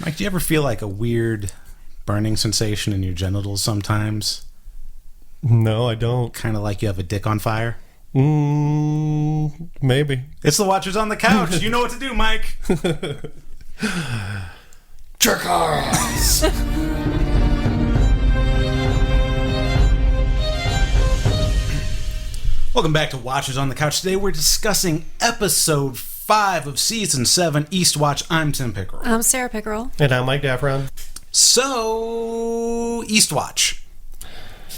Mike, do you ever feel like a weird burning sensation in your genitals sometimes? No, I don't. Kind of like you have a dick on fire? Maybe. It's the Watchers on the Couch. You know what to do, Mike. Jerkers! Welcome back to Watchers on the Couch. Today we're discussing episode 5 of season 7, Eastwatch. I'm Tim Pickerel. I'm Sarah Pickerel. And I'm Mike Daffron. So, Eastwatch.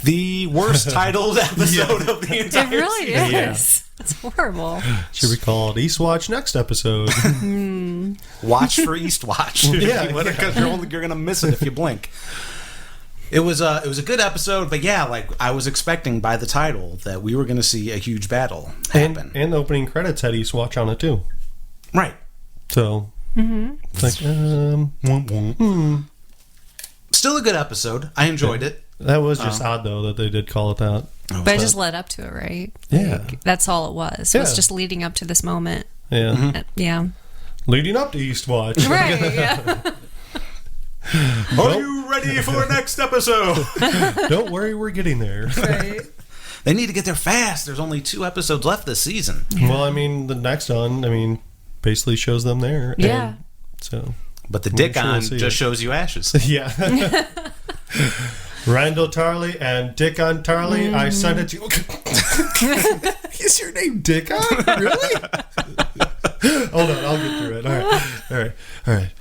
The worst titled episode of the entire It really season. is. It's horrible. Should be called Eastwatch next episode. Watch for Eastwatch. Because you're going to miss it if you blink. It was a good episode, but yeah, like I was expecting by the title that we were going to see a huge battle happen. And the opening credits had Eastwatch on it too. Right. So, it's like, Still a good episode. I enjoyed it. that was just odd though that they did call it that. But it just led up to it, right? Yeah. Like, that's all it was. It was just leading up to this moment. Yeah. Yeah. Leading up to Eastwatch. Right, yeah. Are you ready for next episode? Don't worry, we're getting there. Right. They need to get there fast. There's only 2 episodes left this season. Well, I mean, the next one, basically shows them there. Yeah. And so, But the dick sure we'll on see just it. shows you ashes. yeah. Randall Tarley and Dick on Tarley, I sent it to you. Is your name Dick on? Really? Hold on, I'll get through it. All right.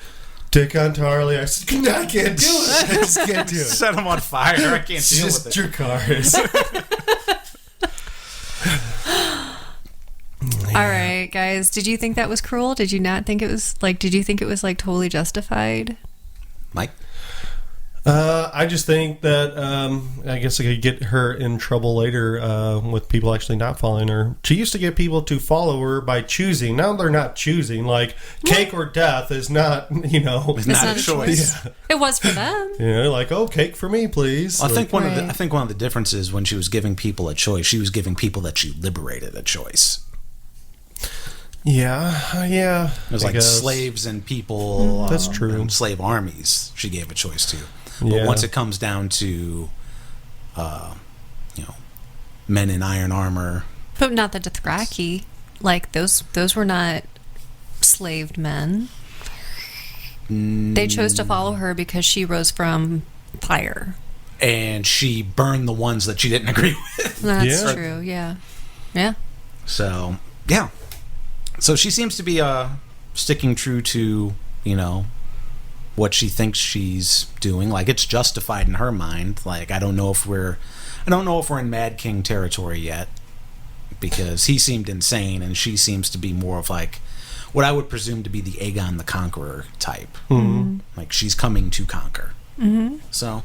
Dick on Tarley, I can't do it. I just can't do it. Set them on fire. I can't It's deal just with it. your cars. All right, guys. Did you think that was cruel? Did you not think it was did you think it was totally justified? Mike? I just think that I guess I could get her in trouble later with people actually not following her. She used to get people to follow her by choosing. Now they're not choosing. Like, cake or death is not, It's not a choice. Yeah. It was for them. Like, oh, cake for me, please. I think one Right. of the differences when she was giving people a choice, she was giving people that she liberated a choice. Yeah. It was I like guess. slaves and people. That's true. And slave armies. She gave a choice to. But Yeah. once it comes down to, men in iron armor. But not the Dothraki. Those were not slaved men. They chose to follow her because she rose from fire. And she burned the ones that she didn't agree with. That's Yeah. true, yeah. Yeah. So, yeah. So she seems to be sticking true to, what she thinks she's doing. Like, it's justified in her mind. Like, I don't know if we're in Mad King territory yet, because he seemed insane and she seems to be more of like what I would presume to be the Aegon the Conqueror type. Mm-hmm. Like, she's coming to conquer. Mm-hmm. So,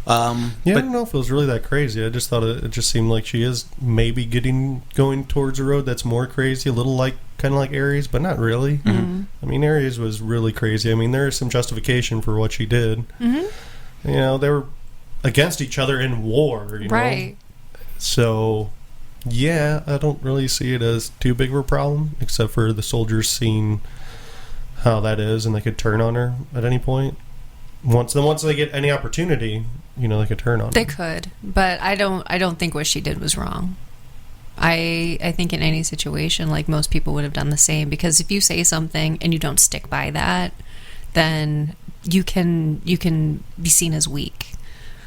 I don't know if it was really that crazy. I just thought it just seemed like she is maybe going towards a road that's more crazy, a little kind of like Ares, but not really. Mm-hmm. I mean, Ares was really crazy. I mean, there is some justification for what she did. Mm-hmm. They were against each other in war, Right. So, yeah, I don't really see it as too big of a problem, except for the soldiers seeing how that is, and they could turn on her at any point. Once they get any opportunity, they could turn on her. They could, but I don't think what she did was wrong. I think in any situation, most people would have done the same, because if you say something and you don't stick by that, then you can be seen as weak,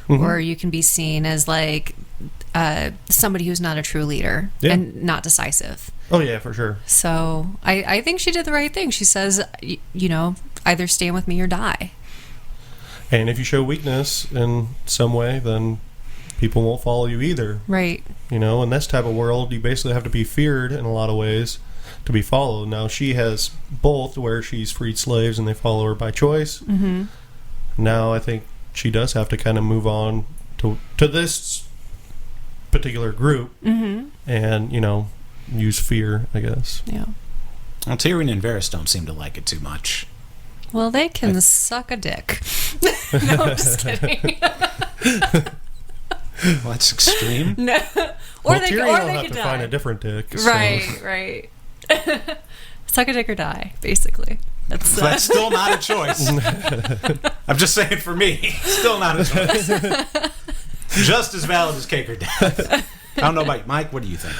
or you can be seen as somebody who's not a true leader and not decisive. Oh yeah, for sure. So I think she did the right thing. She says, either stand with me or die. And if you show weakness in some way, then people won't follow you either. Right. In this type of world, you basically have to be feared in a lot of ways to be followed. Now, she has both, where she's freed slaves and they follow her by choice. Mm-hmm. Now, I think she does have to kind of move on to this particular group and, use fear, I guess. Yeah. well, Tyrion and Varys don't seem to like it too much. Well, they can suck a dick. No, I'm just kidding. Well, that's extreme. No. Tyrion will have could to die. find a different dick. So. Right. Suck a dick or die, basically. That's still not a choice. I'm just saying for me, still not a choice. Just as valid as cake or death. I don't know about you. Mike, what do you think?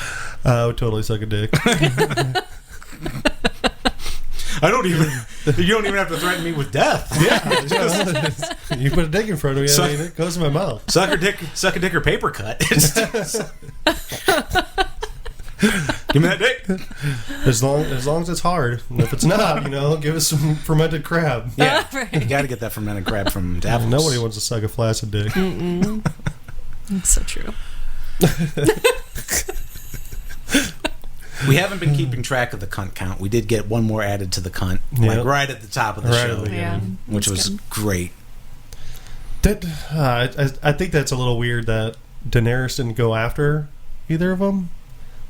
I would totally suck a dick. You don't even have to threaten me with death. Yeah. You put a dick in front of me, I mean, it goes in my mouth. Suck a dick or paper cut. Give me that dick. As long as it's hard. And if it's not, give us some fermented crab. Yeah. Right. You got to get that fermented crab from Davos. Nobody wants to suck a flaccid dick. It's so true. We haven't been keeping track of the cunt count. We did get one more added to the cunt, Yep. right at the top of the show, Yeah, which was good. Great. I think that's a little weird that Daenerys didn't go after either of them.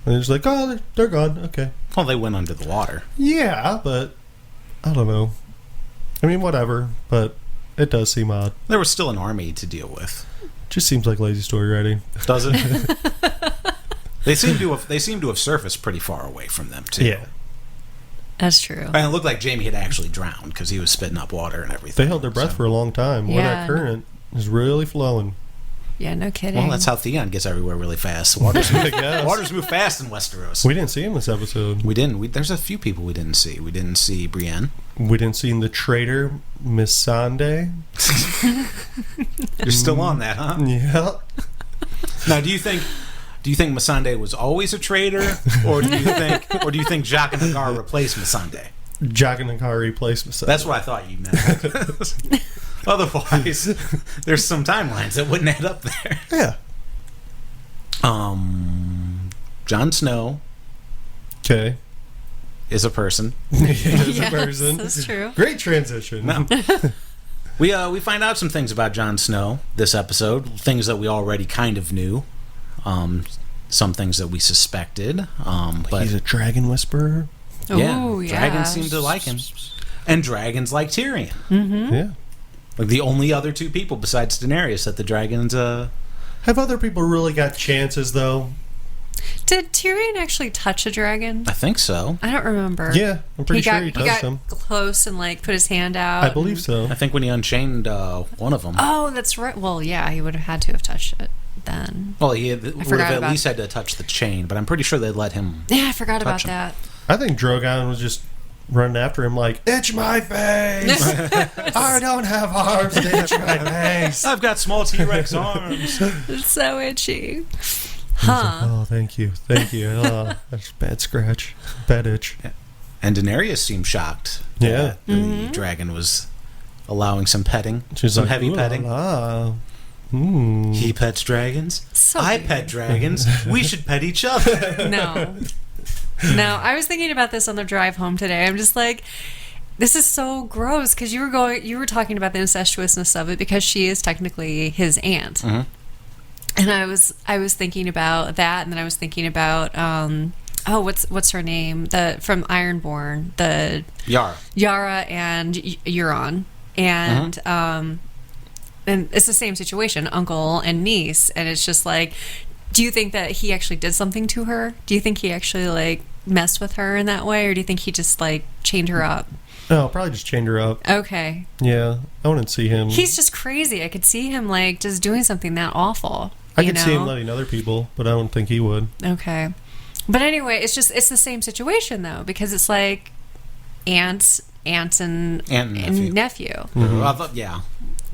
And it's like, oh, they're gone. Okay. Well, they went under the water. Yeah, but I don't know. I mean, whatever. But it does seem odd. There was still an army to deal with. Just seems like lazy story writing. Does it? They seem to have surfaced pretty far away from them too. Yeah. That's true. And it looked like Jamie had actually drowned because he was spitting up water and everything. They held their breath for a long time. Where that current is really flowing. Yeah, no kidding. Well, that's how Theon gets everywhere really fast. Waters move fast in Westeros. We didn't see him this episode. We didn't. There's a few people we didn't see. We didn't see Brienne. We didn't see the traitor, Miss Sande. You're still on that, huh? Yeah. Now, do you think Missandei was always a traitor, or do you think Jaqen H'ghar replaced Missandei? Jaqen H'ghar replaced Missandei. That's what I thought you meant. Otherwise, there's some timelines that wouldn't add up there. Yeah. Jon Snow. Okay. Is a person. Is a person. That's true. Great transition. No. We find out some things about Jon Snow this episode. Things that we already kind of knew. Some things that we suspected. But he's a dragon whisperer. Yeah, Ooh, yeah. dragons seem to like him, and dragons like Tyrion. Mm-hmm. Yeah. Like the only other two people besides Daenerys that the dragons. Have other people really got chances though? Did Tyrion actually touch a dragon? I think so. I don't remember. Yeah, I'm pretty sure he got touched him. close and put his hand out. I believe so. I think when he unchained one of them. Oh, that's right. Well, yeah, he would have had to have touched it then. Well, he would have at least had to touch the chain, but I'm pretty sure they'd let him. Yeah, I forgot about him. that. I think Drogon was just running after him like, itch my face! I don't have arms to itch my face! I've got small T-Rex arms. It's so itchy. Huh. Like, oh, thank you. Oh, that's a bad scratch. Bad itch. And Daenerys seemed shocked. Yeah. That the dragon was allowing some petting. She's some like, heavy petting. He pets dragons. So I weird. pet dragons. We should pet each other. No, I was thinking about this on the drive home today. I'm just like, this is so gross because you were talking about the incestuousness of it because she is technically his aunt. Mm-hmm. And I was thinking about that, and then I was thinking about what's her name? From Ironborn, the Yara and Euron, and and it's the same situation, uncle and niece, and it's just like, do you think that he actually did something to her? Do you think he actually messed with her in that way, or do you think he just chained her up? No, probably just chained her up. Okay. Yeah, I wouldn't see him. He's just crazy. I could see him just doing something that awful. I could see him letting other people, but I don't think he would. Okay. But anyway, it's the same situation though, because it's like aunt and nephew. Mm-hmm. Yeah,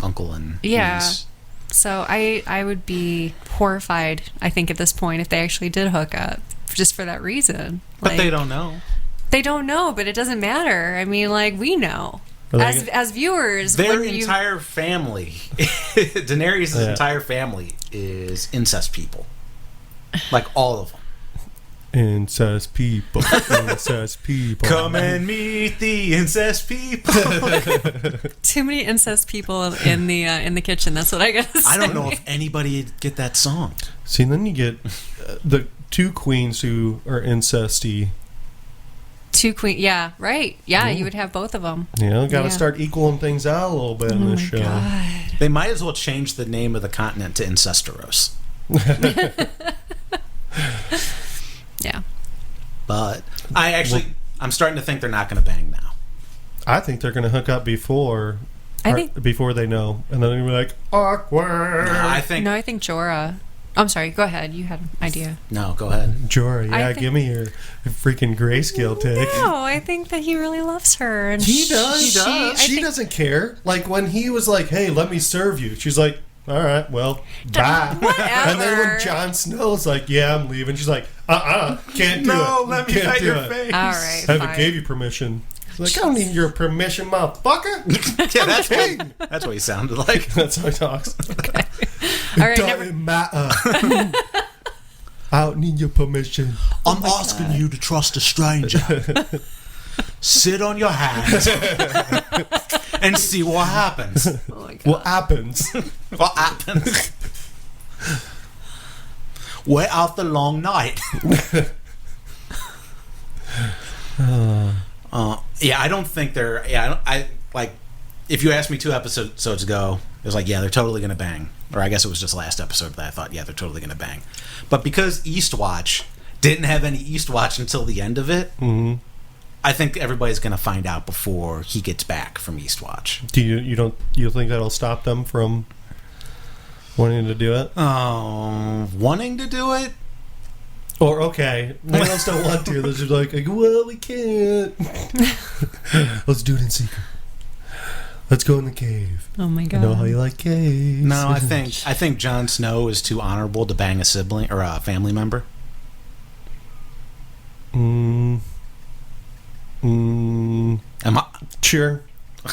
uncle and niece. So I would be horrified, I think, at this point if they actually did hook up, just for that reason. But they don't know. They don't know, but it doesn't matter. I mean, we know. As viewers, their entire family, Daenerys' entire family is incest people. All of them. Incest people. Incest people. Come and meet the incest people. Too many incest people in the kitchen. That's what I gotta say. I don't know if anybody would get that song. See, then you get the two queens who are incesty. Two queen, yeah, right, yeah. You would have both of them. Yeah, got to start equaling things out a little bit in this show. God. They might as well change the name of the continent to Incesteros. Yeah, but I'm starting to think they're not going to bang now. I think they're going to hook up before they know, and then they're going to be like, awkward. I think Jorah. I'm sorry. Go ahead. You had an idea. No, go ahead. Jorah, give me your freaking grayscale tick. No, I think that he really loves her, and He does. She think- doesn't care. Like when he was like, "Hey, let me serve you," she's like, "All right, well, bye." Whatever. And then when Jon Snow's like, "Yeah, I'm leaving," she's like, can't do it. No, let me Can't pet do your it. face. I All right. haven't fine. gave you permission. She's like, I don't need your permission, motherfucker. Yeah, that's what he sounded like. That's how he talks. Okay. All right. Doesn't matter. I don't need your permission. I'm asking you to trust a stranger. Sit on your hands and see what happens. Oh my God. What happens? What happens? Wait out the long night. Yeah, I don't think they're. Yeah, I like. If you asked me 2 episodes ago, it was like, yeah, they're totally gonna bang. Or I guess it was just last episode that I thought, yeah, they're totally gonna bang. But because Eastwatch didn't have any Eastwatch until the end of it, I think everybody's gonna find out before he gets back from Eastwatch. Do you think that'll stop them from wanting to do it? Wanting to do it? Or okay, they don't still want to. They're just like, well, we can't. Let's do it in secret. Let's go in the cave. Oh my I God. know how you like caves. No, I think Jon Snow is too honorable to bang a sibling or a family member. Am I? Sure.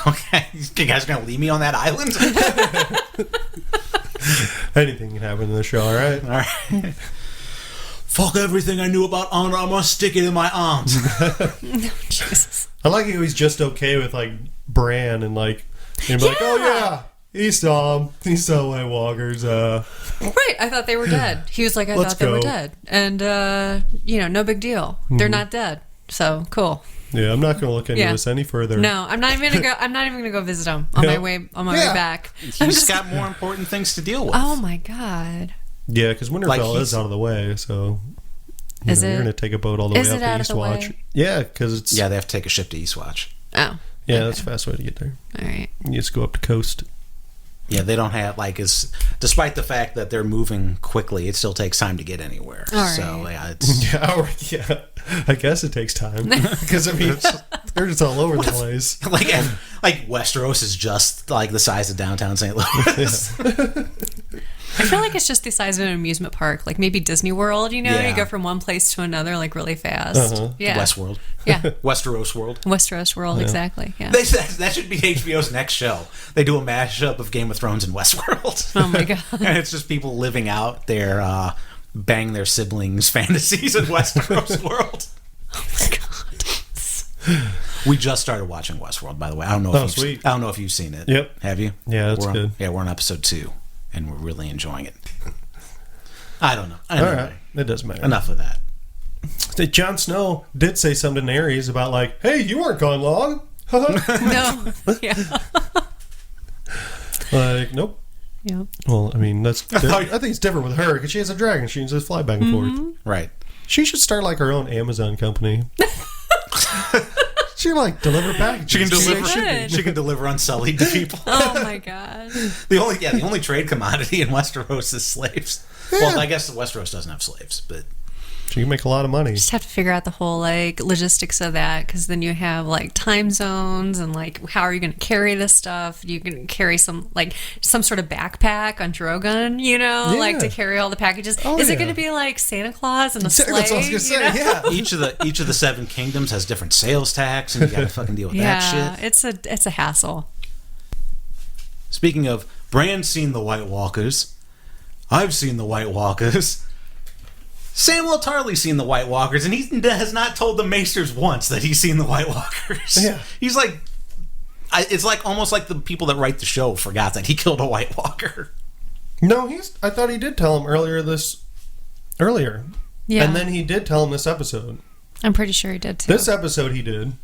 Okay, you guys gonna leave me on that island? Anything can happen in the show, all right? All right. Fuck everything I knew about honor. I'm gonna stick it in my arms. Jesus. I like how he's just okay with like Bran and like, and be like, oh yeah, he saw White Walkers. Right. I thought they were dead. He was like, I Let's thought they were go. dead, and no big deal. They're not dead. So cool. Yeah, I'm not gonna look into Yeah. this any further. No, I'm not even gonna go. I'm not even gonna go visit him on my way back. He's got more important things to deal with. Oh my God. Yeah, because Winterfell Like, is out of the way, so Is you're it? gonna take a boat all the way Is up it to out of the Eastwatch. way? Yeah, because it's Yeah, they have to take a ship to Eastwatch. Oh. yeah, that's a fast way to get there. All right. You just go up the coast. Yeah, they don't have despite the fact that they're moving quickly, it still takes time to get anywhere. All right. So yeah, it's Yeah, I guess it takes time because I mean they're just all over the place. like Westeros is just like the size of downtown St. Louis. I feel like it's just the size of an amusement park, like maybe Disney World. Yeah. You go from one place to another like really fast. Uh-huh. Yeah. Westworld. Yeah. Westeros World. Westeros World, exactly. Yeah. That should be HBO's next show. They do a mashup of Game of Thrones and Westworld. Oh my God. And it's just people living out their bang their siblings' fantasies in Westeros World. Oh my God. We just started watching Westworld, by the way. I don't know if you've seen it. Yep. Have you? Yeah, that's good. Yeah, we're on episode 2, and we're really enjoying it. I don't know. All right, it doesn't matter. Enough of that. Jon Snow did say something to Aerys about like, "Hey, you weren't gone long." No. Yeah. Like, nope. Yeah. Well, I mean, I think it's different with her because she has a dragon. She can just fly back and forth. Right. She should start like her own Amazon company. She like deliver packages. She can deliver. should. She can deliver unsullied to people. Oh my God. The only trade commodity in Westeros is slaves. Yeah. Well, I guess Westeros doesn't have slaves, but She can make a lot of money. Just have to figure out the whole like logistics of that, because then you have like time zones and like how are you going to carry this stuff? You can carry some sort of backpack on Drogon, like to carry all the packages. Is it going to be like Santa Claus and a sleigh? That's what I was gonna say. Yeah. each of the 7 kingdoms has different sales tax, and you got to fucking deal with that shit. It's a hassle. Speaking of, Bran's seen the White Walkers. I've seen the White Walkers. Samuel Tarly's seen the White Walkers, and he has not told the Maesters once that he's seen the White Walkers. Yeah. He's like, it's like almost like the people that write the show forgot that he killed a White Walker. No, I thought he did tell him earlier. Yeah. And then he did tell him this episode. I'm pretty sure he did too. This episode he did.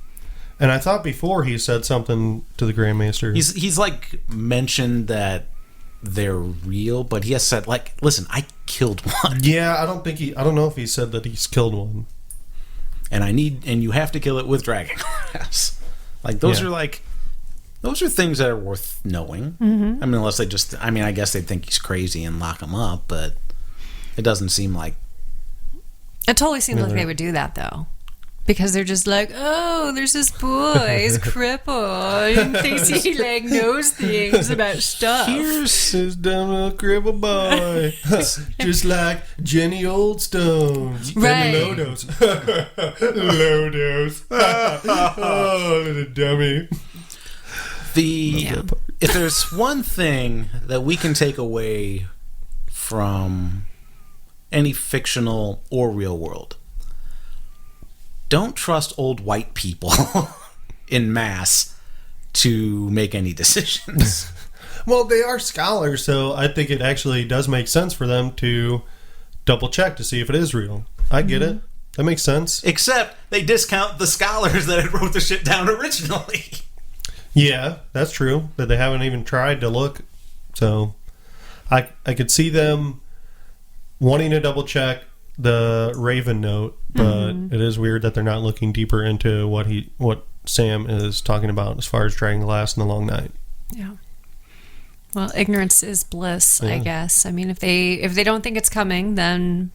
And I thought before he said something to the Grandmaster. He's like mentioned that they're real, but he has said like, listen, I killed one. Yeah, I don't know if he said that he's killed one. And you have to kill it with dragon glass. Like those are things that are worth knowing. Mm-hmm. I mean, unless they just, I guess they'd think he's crazy and lock him up, but it doesn't seem like. It totally seems like they would do that, though. Because they're just like, oh, there's this boy, he's crippled, and thinks he, like, knows things about stuff. Here's this dumb little cripple boy. Just like Jenny Oldstone. Right. And Lodos. Lodos. Oh, little dummy. If there's one thing that we can take away from any fictional or real world, don't trust old white people in mass to make any decisions. Well, they are scholars, so I think it actually does make sense for them to double check to see if it is real. I get it. That makes sense. Except they discount the scholars that had wrote the shit down originally. Yeah, that's true. That they haven't even tried to look. So I could see them wanting to double check the Raven note, but it is weird that they're not looking deeper into what Sam is talking about as far as dragging glass in the long night. Yeah. Well, ignorance is bliss, I guess. I mean, if they don't think it's coming, then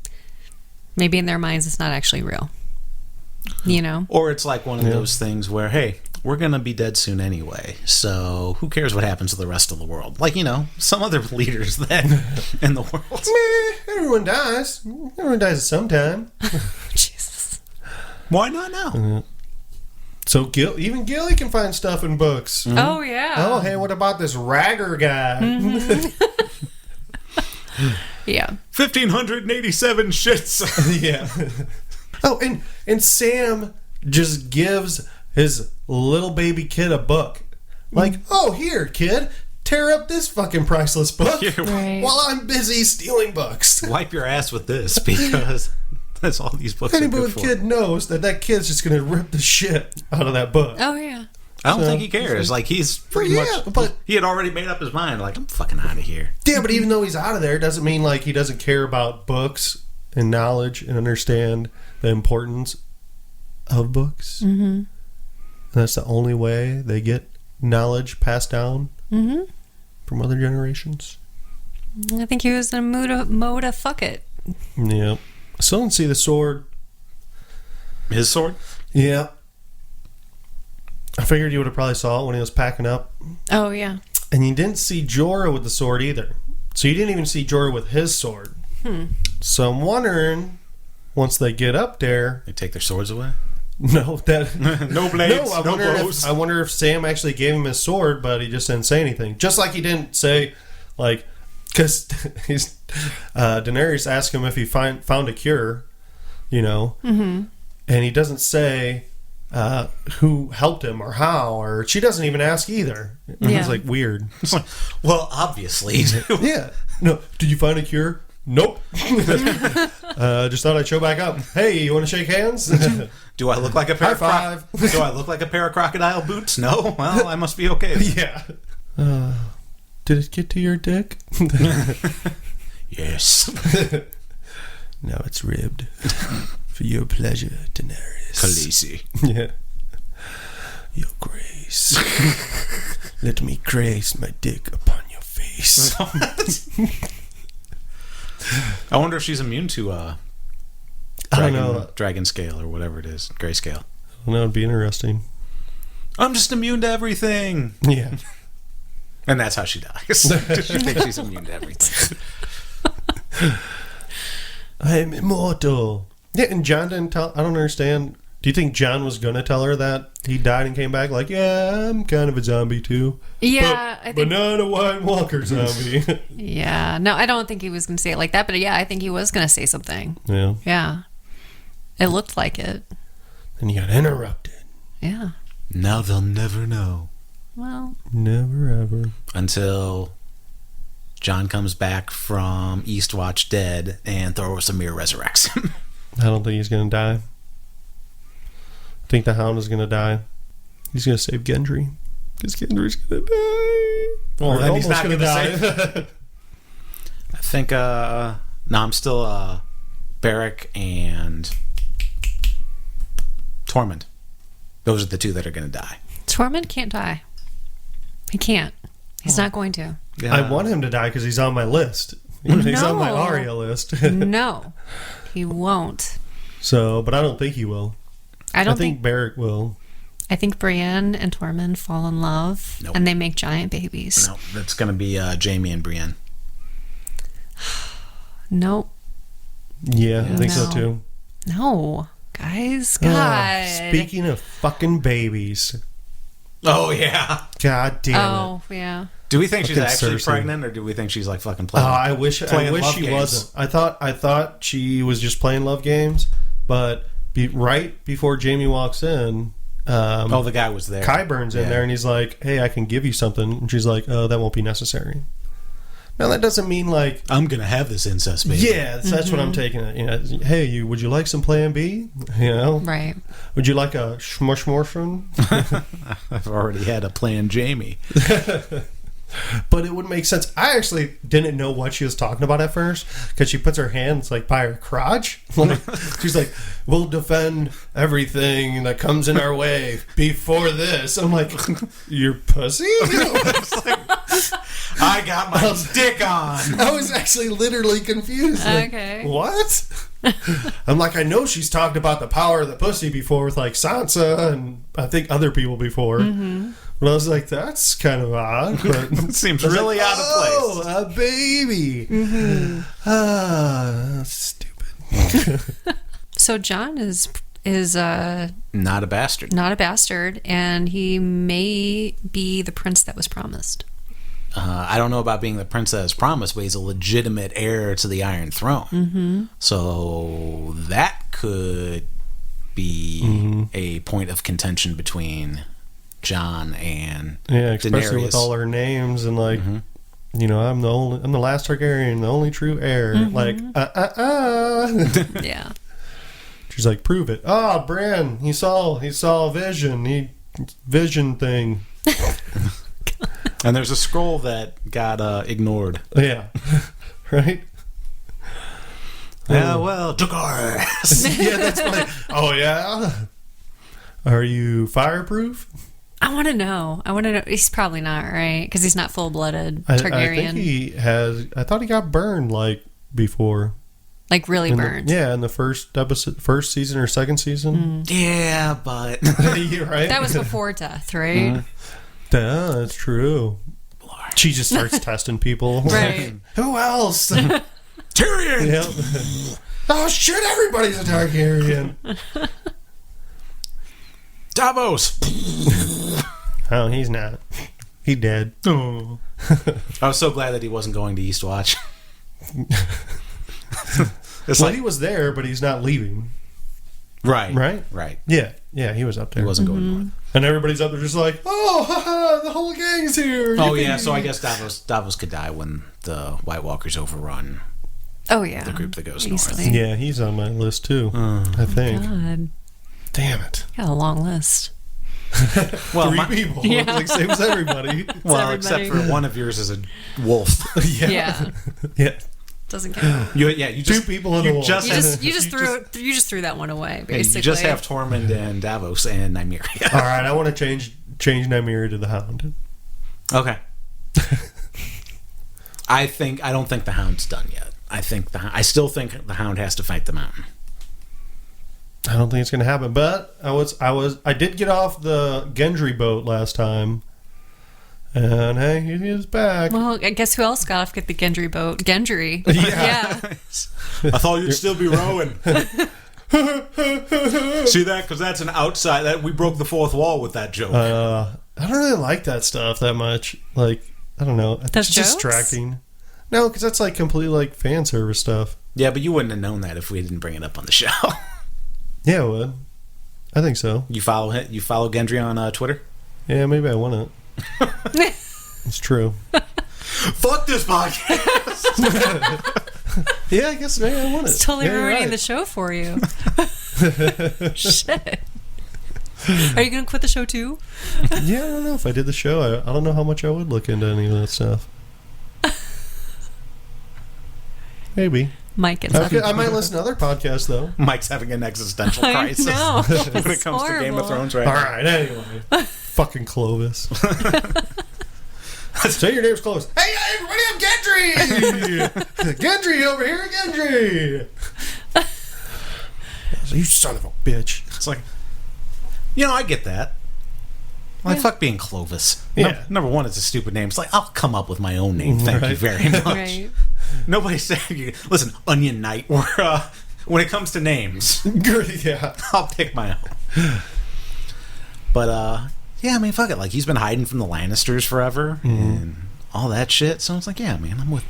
maybe in their minds it's not actually real. You know? Or it's like one of those things where, hey, we're going to be dead soon anyway, so who cares what happens to the rest of the world? Like, some other leaders that in the world. Meh, everyone dies. Everyone dies at some time. Jesus. Why not now? So even Gilly can find stuff in books. Oh, yeah. Oh, hey, what about this Ragger guy? Yeah. 1,587 shits. Yeah. Oh, and Sam just gives his little baby kid a book. Like, oh, here, kid, tear up this fucking priceless book Right. while I'm busy stealing books. Wipe your ass with this, because that's all these books are Anybody good with for. kid knows that kid's just going to rip the shit out of that book. Oh, yeah. I don't So- think he cares. Like, he's pretty Yeah, much... but- he had already made up his mind. Like, I'm fucking out of here. Yeah, but even though he's out of there, it doesn't mean like he doesn't care about books and knowledge and understand the importance of books. Mm-hmm. That's the only way they get knowledge passed down from other generations. I think he was in a mode of fuck it. Yeah. Still didn't see the sword. His sword? Yeah. I figured you would have probably saw it when he was packing up. Oh, yeah. And you didn't see Jorah with the sword either. So you didn't even see Jorah with his sword. So I'm wondering, once they get up there... They take their swords away? No, that... No blades, no, bows. I wonder if Sam actually gave him his sword, but he just didn't say anything. Just like he didn't say, like... Because Daenerys asked him if he found a cure, and he doesn't say who helped him or how, or she doesn't even ask either. Yeah. It's like weird. It's like, well, obviously. Yeah. No. Did you find a cure? Nope. Just thought I'd show back up. Hey, you want to shake hands? Do I look like a pair High of five. Do I look like a pair of crocodile boots? No. Well, I must be okay. Yeah. Did it get to your dick? Yes. No, it's ribbed. For your pleasure, Daenerys. Khaleesi. Yeah. Your grace. Let me grace my dick upon your face. I wonder if she's immune to I don't know. dragon scale or whatever it is, grayscale. Well, that would be interesting. I'm just immune to everything, Yeah. and that's how she dies. She thinks she's immune to everything. I am immortal. Yeah, and John didn't tell... I don't understand. Do you think John was going to tell her that he died and came back like, yeah, I'm kind of a zombie too? Yeah, I think... But not a White Walker zombie. Yeah. No, I don't think he was going to say it like that, but yeah, I think he was going to say something. Yeah. Yeah. It looked like it. And he got interrupted. Yeah. Now they'll never know. Well... Never ever. Until John comes back from Eastwatch dead and Thorosmir resurrects him. I don't think he's going to die. I think the Hound is going to die. He's going to save Gendry. Because Gendry's going to die. Well, Or then he's almost not gonna going to save. I think, no, I'm still Beric and Tormund. Those are the two that are going to die. Tormund can't die. He can't. He's not going to. Yeah. I want him to die because he's on my list. He's on my No. Arya list. No, he won't. So, but I don't think he will. I don't think think. Beric will. I think Brienne and Tormund fall in love, Nope. and they make giant babies. No, that's going to be Jamie and Brienne. Nope. Yeah, I think so No. too. No, guys. God. Speaking of fucking babies. Oh, yeah. God damn it. Oh, yeah. Do we think she's Fucking actually Cersei. pregnant, or do we think she's like fucking Oh, playing? I wish playing love she games. wasn't. I thought she was just playing love games, but right before Jamie walks in, Oh, the guy was there. Qyburn's in Yeah. there and he's like, "Hey, I can give you something," and she's like, "Oh, that won't be necessary." Now that doesn't mean like, I'm going to have this incest baby. yeah, that's what I'm taking it. You know, hey, would you like some Plan B? You know, Right. would you like a shmushmorshun? I've already had a plan, Jamie. But it wouldn't make sense. I actually didn't know what she was talking about at first because she puts her hands like by her crotch. Like, she's like, "We'll defend everything that comes in our way before this." I'm like, "Your pussy?" I got my dick on. I was actually literally confused. Like, Okay. what? I'm like, I know she's talked about the power of the pussy before with like Sansa and I think other people before. But I was like, that's kind of odd. But It seems I was really like, out of place. Oh, a baby. Stupid. So John is Not a bastard. not a bastard, and he may be the prince that was promised. I don't know about being the prince that is promised, but he's a legitimate heir to the Iron Throne. Mm-hmm. So that could be a point of contention between John and Yeah, especially Daenerys. with all her names and like, you know, I'm the last Targaryen, the only true heir. Like, Yeah. She's like, prove it. Ah, Bran, he saw a vision. Vision thing. And there's a scroll that got ignored. Yeah. Right? Yeah, well, took our ass. Yeah, that's funny. Oh, yeah? Are you fireproof? I want to know. He's probably not, right? Because he's not full-blooded I Targaryen. think he has. I thought he got burned like before. Like really In burned. the first episode, first season or second season. Yeah, but You're right. That was before death, right? Yeah, that's true. She just starts testing people. Right. Who else? Tyrion. Yep. Oh shit! Everybody's a Targaryen. Davos. Oh, he's not. He dead. Oh. I was so glad that he wasn't going to Eastwatch. It's Well, like, he was there, but he's not leaving. right, Right? Yeah, he was up there. He wasn't going north. And everybody's up there just like, oh, haha, the whole gang's here. Oh Yippee. yeah, so I guess Davos could die when the White Walkers overrun Oh, yeah. the group that goes Easily. north. Yeah, he's on my list too. I think. God. Damn it. Got a long list. Well, Three my- people. Yeah. Like same as everybody. well, everybody. except for one of yours is a wolf. Yeah. Yeah. Doesn't count. You just Two people in a you wolf. just You just threw that one away, you basically. just have Tormund and Davos and Nymeria. All right, I want to change Nymeria to the Hound. Okay. I don't think the Hound's done yet. I still think the Hound has to fight the Mountain. I don't think it's going to happen, but I did get off the Gendry boat last time, and hey, he is back. Well, I guess who else got off the Gendry boat? Gendry. Yeah. I thought you'd still be rowing. See that? Because that's an outside. That we broke the fourth wall with that joke. I don't really like that stuff that much. Like, I don't know. Those It's jokes? distracting. No, because that's like completely like fan service stuff. Yeah, but you wouldn't have known that if we didn't bring it up on the show. Yeah, it would. I think so. You follow Gendry on Twitter? Yeah, maybe I want it. It's true. Fuck this podcast. Yeah, I guess maybe I want it. It's totally Yeah, you're ruining right. the show for you. Shit. Are you going to quit the show too? Yeah, I don't know if I did the show. I don't know how much I would look into any of that stuff. Maybe. Mike gets Okay, up. I might listen to other podcasts, though. Mike's having an existential crisis know. when it comes to Game of Thrones right All now. right, anyway. Fucking Clovis. Say your name's Clovis. Hey, everybody, I'm Gendry! Gendry over here, Gendry! You son of a bitch. It's like, I get that. Like, fuck being Clovis. Yeah. Number one, it's a stupid name. It's like, I'll come up with my own name. Thank you Right. very much. Right. Nobody's saying, listen, Onion Knight, or when it comes to names, Yeah. I'll pick my own. But, yeah, I mean, fuck it. Like, he's been hiding from the Lannisters forever and all that shit. So it's like, yeah, man, I'm with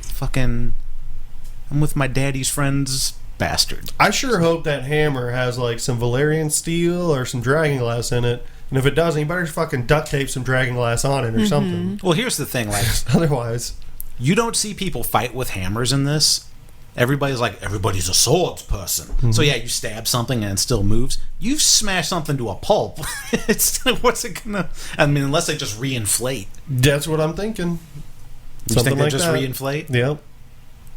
my daddy's friend's bastard. I sure hope that hammer has, like, some Valyrian steel or some dragon glass in it. And if it doesn't, you better fucking duct tape some dragon glass on it or something. Well, here's the thing, like, Otherwise... you don't see people fight with hammers in this. Everybody's like, everybody's a swords person. So yeah, you stab something and it still moves. You've smashed something to a pulp. What's it gonna... I mean, unless they just reinflate. That's what I'm thinking. You think they just reinflate? Yep.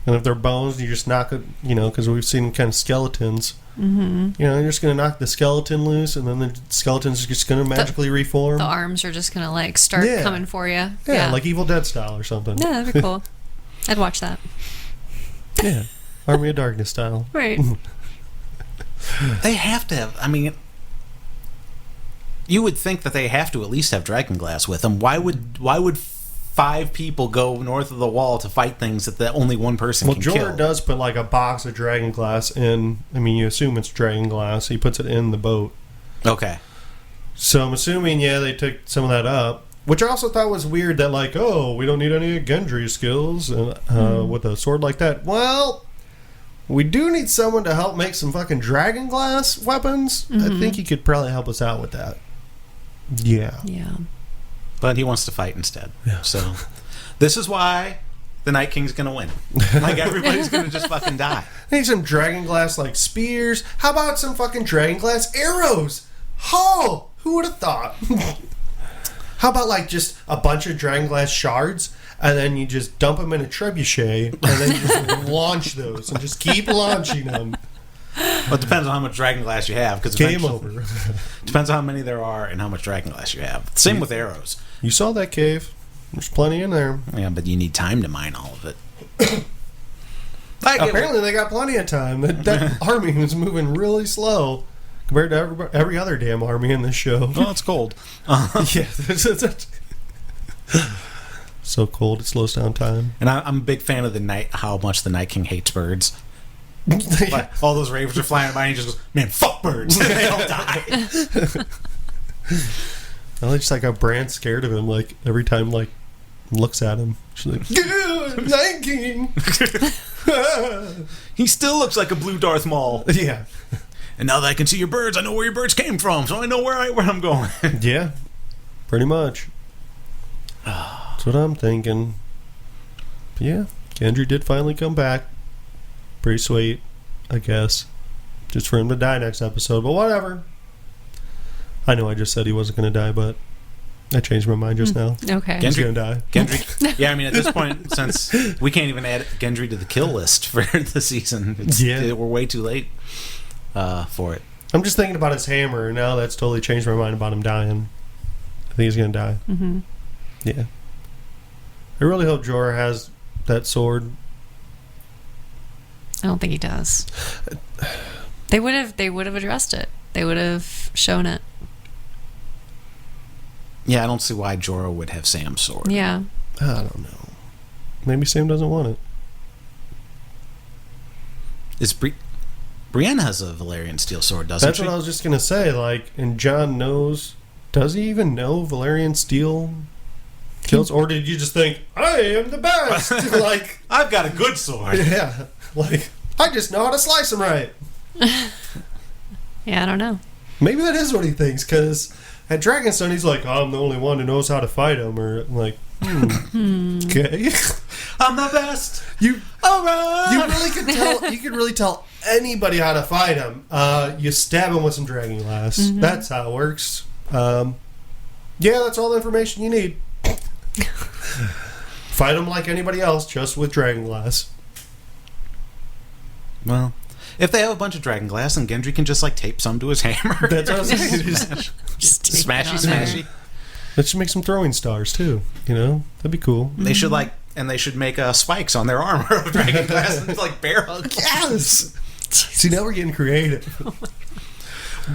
And if they're bones, you just knock it, because we've seen kind of skeletons. Mm-hmm. You're just going to knock the skeleton loose, and then the skeleton's just going to magically reform. The arms are just going to, like, start coming for you. Yeah, like Evil Dead style or something. Yeah, that'd be cool. I'd watch that. Yeah. Army of Darkness style. Right. They have to have... I mean... You would think that they have to at least have dragonglass with them. Why would 5 people go north of the wall to fight things that only one person can kill? Well, Jorah does put like a box of dragon glass in. I mean, you assume it's dragon glass. He puts it in the boat. Okay. So I'm assuming, they took some of that up. Which I also thought was weird that, like, we don't need any Gendry skills with a sword like that. Well, we do need someone to help make some fucking dragon glass weapons. I think he could probably help us out with that. Yeah. Yeah. But he wants to fight instead. Yeah. So this is why the Night King's going to win. Like, everybody's going to just fucking die. I need some dragon glass, like, spears. How about some fucking dragon glass arrows? Oh, who would have thought? How about, like, just a bunch of dragon glass shards, and then you just dump them in a trebuchet, and then you just launch those, and just keep launching them. Well, it depends on how much dragonglass you have. Because Game over. Depends on how many there are and how much dragonglass you have. Same with arrows. You saw that cave. There's plenty in there. Yeah, but you need time to mine all of it. Apparently, they got plenty of time. That army was moving really slow compared to every other damn army in this show. Oh, it's cold. Yeah. So cold, it slows down time. And I'm a big fan of how much the Night King hates birds. Like, all those ravens are flying by, and he just goes, "Man, fuck birds!" And they all die. I like just like how Bran's scared of him. Like every time, like looks at him, she's like, "Good Night King." He still looks like a blue Darth Maul. Yeah, And now that I can see your birds, I know where your birds came from, so I know where I'm going. yeah, pretty much. That's what I'm thinking. But yeah, Gendry did finally come back. Pretty sweet, I guess. Just for him to die next episode, but whatever. I know I just said he wasn't going to die, but I changed my mind just now. Okay. He's going to die. Gendry. Yeah, I mean, at this point, since we can't even add Gendry to the kill list for the season, we're way too late for it. I'm just thinking about his hammer, and now that's totally changed my mind about him dying. I think he's going to die. Mm-hmm. Yeah. I really hope Jorah has that sword. I don't think he does. They would have addressed it. They would have shown it. Yeah, I don't see why Jorah would have Sam's sword. Yeah. I don't know. Maybe Sam doesn't want it. Brienne has a Valyrian steel sword, doesn't That's she? what I was just going to say. Like, and Jon knows. Does he even know Valyrian steel kills? Or did you just think, I am the best? Like, I've got a good sword. yeah. Like, I just know how to slice them right. Yeah, I don't know. Maybe that is what he thinks, because at Dragonstone, he's like, I'm the only one who knows how to fight him. Or, like, okay. I'm the best. All right. You could really tell anybody how to fight him. You stab him with some dragon glass. Mm-hmm. That's how it works. Yeah, that's all the information you need. Fight him like anybody else, just with dragon glass. Well, if they have a bunch of dragon glass, then Gendry can just like tape some to his hammer. That's what I was thinking. Just take it on Smashy. there. Let's make some throwing stars too. That'd be cool. They should they should make spikes on their armor of dragon glass and like bear hug. Yes. See, now we're getting creative.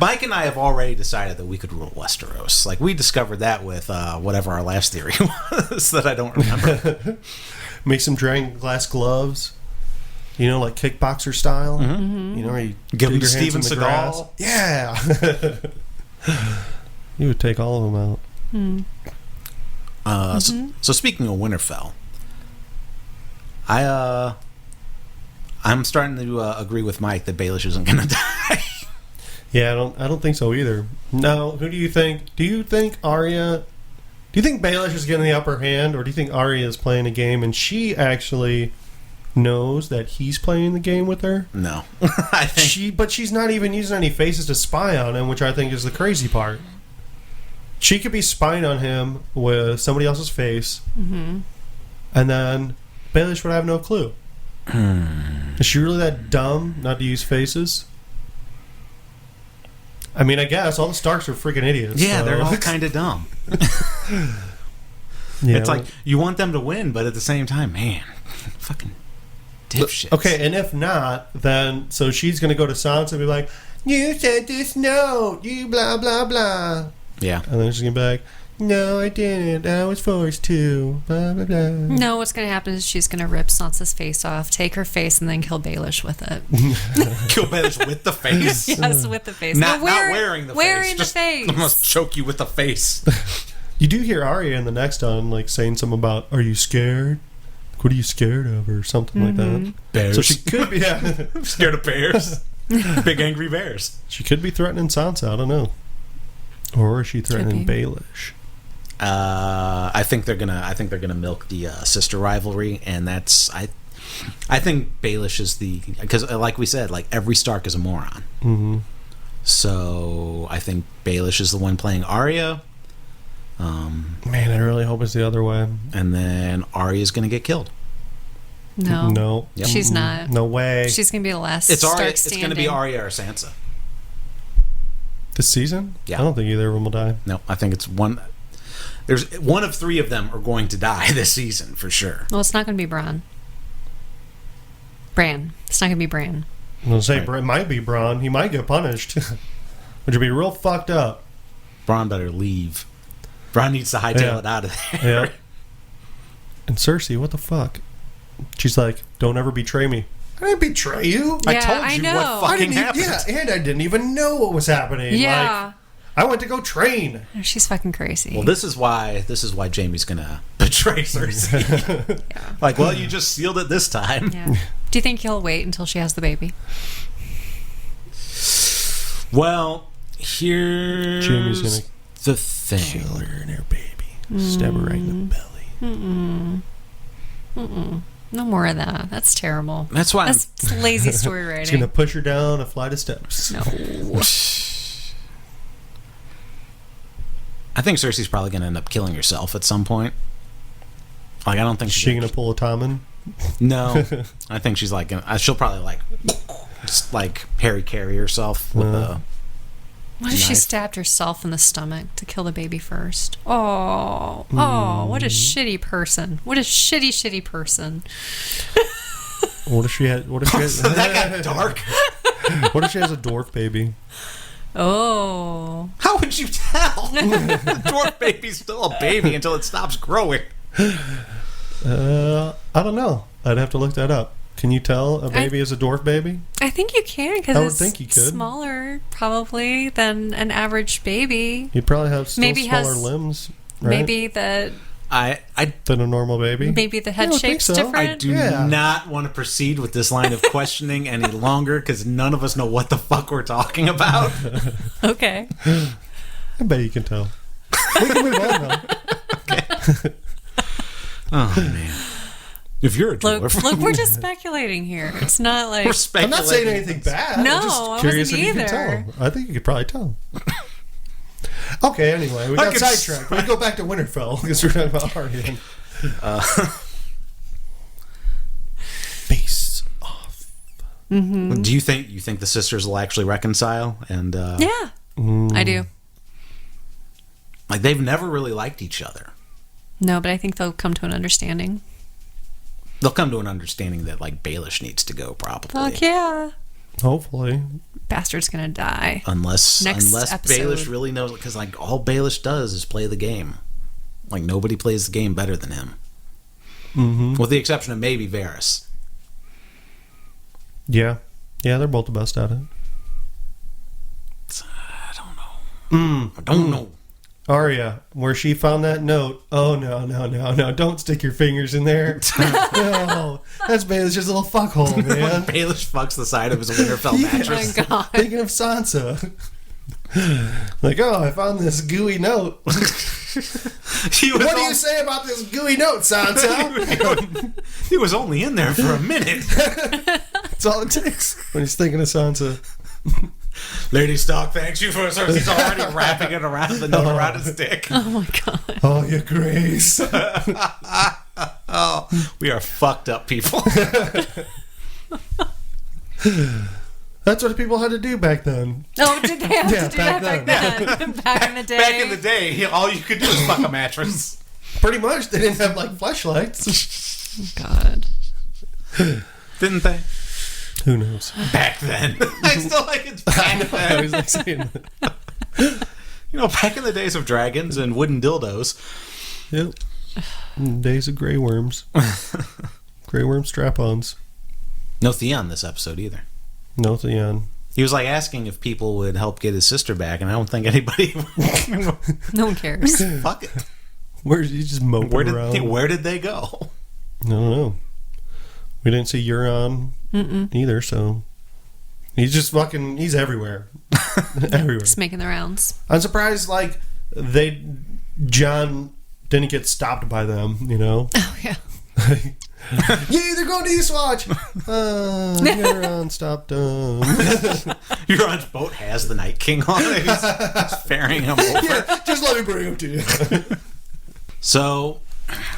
Mike and I have already decided that we could rule Westeros. Like we discovered that with whatever our last theory was that I don't remember. Make some dragon glass gloves. Like kickboxer style. Mm-hmm. Where you give them your to hands in Steven the grass. Seagal. Yeah. You would take all of them out. So speaking of Winterfell, I'm starting to agree with Mike that Baelish isn't going to die. Yeah, I don't think so either. No, who do you think? Do you think Arya? Do you think Baelish is getting the upper hand, or do you think Arya is playing a game and she actually knows that he's playing the game with her? No, I think but she's not even using any faces to spy on him, which I think is the crazy part. She could be spying on him with somebody else's face, and then Baelish would have no clue. Is she really that dumb not to use faces? I mean, I guess all the Starks are freaking idiots. Yeah, so. they're all kind of dumb. It's like you want them to win, but at the same time, man, fucking dipshits. Okay, and if not, then so she's going to go to Sansa and be like, "You said this note, you blah blah blah." Yeah, and then she's going to be like, "No, I didn't. I was forced to." Blah blah blah. No, what's going to happen is she's going to rip Sansa's face off, take her face, and then kill Baelish with it. Kill Baelish with the face? Yes, with the face. Not wearing the face. Wearing the Just face. almost choke you with the face. You do hear Arya in the next one saying something about, "Are you scared? What are you scared of?" or something like that. Bears. So she could be I'm scared of bears. Big angry bears. She could be threatening Sansa. I don't know. Or is she threatening Baelish? I think they're gonna milk the sister rivalry, and that's I think Baelish is because like we said, like every Stark is a moron. Mm-hmm. So I think Baelish is the one playing Arya. Man, I really hope it's the other way. And then Arya's gonna get killed. No. Yep. She's not. No way. She's gonna be the last. It's Arya. Stark It's standing. gonna be Arya or Sansa. This season? Yeah. I don't think either of them will die. No, I think it's one. There's one of three of them are going to die this season for sure. Well, it's not gonna be Bran. It's not gonna be Bran. I'm going to say Right. it might be Bronn. He might get punished. Which would be real fucked up. Bronn better leave. Bronn needs to hightail it out of there. Yeah. And Cersei, what the fuck? She's like, "Don't ever betray me." I didn't betray you. I Yeah, told I you know. what fucking happened. Yeah, and I didn't even know what was happening. Yeah. I went to go train. She's fucking crazy. Well, this is why Jaime's gonna betray Cersei. Yeah. Like, well, you just sealed it this time. Yeah. Do you think he'll wait until she has the baby? Well, here's Jaime's gonna the thing. kill her and her baby. Stab her right in the belly. No more of that. That's terrible. That's why That's lazy story He's writing. gonna push her down a flight of steps. No. I think Cersei's probably gonna end up killing herself at some point. Like, I don't think Is she gonna pull a Tommen? No, I think she's like she'll probably just Harry Carey herself with a. What if she Knife. stabbed herself in the stomach to kill the baby first? Oh, what a shitty person. What a shitty person. What if she had? What if she has? That got dark. What if she has a dwarf baby? Oh. How would you tell? The dwarf baby's still a baby until it stops growing. I don't know. I'd have to look that up. Can you tell a baby is a dwarf baby? I think you can I would because think you it's could. smaller probably than an average baby. He'd probably have still Maybe smaller has- limbs, right? Maybe the than a normal baby. head would think shape's so. different. I do not want to proceed with this line of questioning any longer because none of us know what the fuck we're talking about. Okay. I bet you can tell. We can move on though. Oh man! If you're a dwarf, Look, we're just speculating here. It's not like we're I'm speculating. not saying anything bad. No, I'm just I curious wasn't if you either. can tell. I think you could probably tell. Okay, anyway, we got could sidetracked. We go back to Winterfell because we're talking about Arya. Face off. Mm-hmm. Do you think the sisters will actually reconcile? And Yeah, I do. like they've never really liked each other. No, but I think they'll come to an understanding. They'll come to an understanding that like Baelish needs to go, probably. Fuck yeah. Hopefully. Bastard's gonna die. Unless Next episode. Baelish really knows, because like all Baelish does is play the game. Like nobody plays the game better than him, with the exception of maybe Varys. Yeah, they're both the best at it. I don't know. I don't know. Arya, where she found that note. Oh no! Don't stick your fingers in there. No, that's Baelish just a little fuckhole, man. Baelish fucks the side of his Winterfell mattress. Oh my god. Thinking of Sansa. Like, oh, I found this gooey note. What do you say about this gooey note, Sansa? He was only in there for a minute. That's all it takes when he's thinking of Sansa. Lady Stark, thanks you for service. He's already wrapping it around the note around his dick. Oh my god. Oh, your grace. Oh, we are fucked up people. That's what people had to do back then. Oh, did they have Yeah, to do that back then? Back in the day. Back in the day, all you could do was fuck a mattress. Pretty much. They didn't have, like, flashlights. God. Didn't they? Who knows? Back then. I still like it's back then. I was like saying that. You know, back in the days of dragons and wooden dildos. Yep. Days of Grey Worms. Grey Worm strap-ons. No Theon this episode either. No Theon. He was like asking if people would help get his sister back, and I don't think anybody. No one cares. Fuck it. Where's he just moping around? Where did they go? I don't know. We didn't see Euron either, so he's just fucking. He's everywhere. Everywhere. Just making the rounds. I'm surprised, like John didn't get stopped by them. You know. Oh yeah. Yeah, they're going to Eastwatch. Euron stopped them. Euron's boat has the Night King on it. He's ferrying him over. Yeah, just let me bring him to you. So,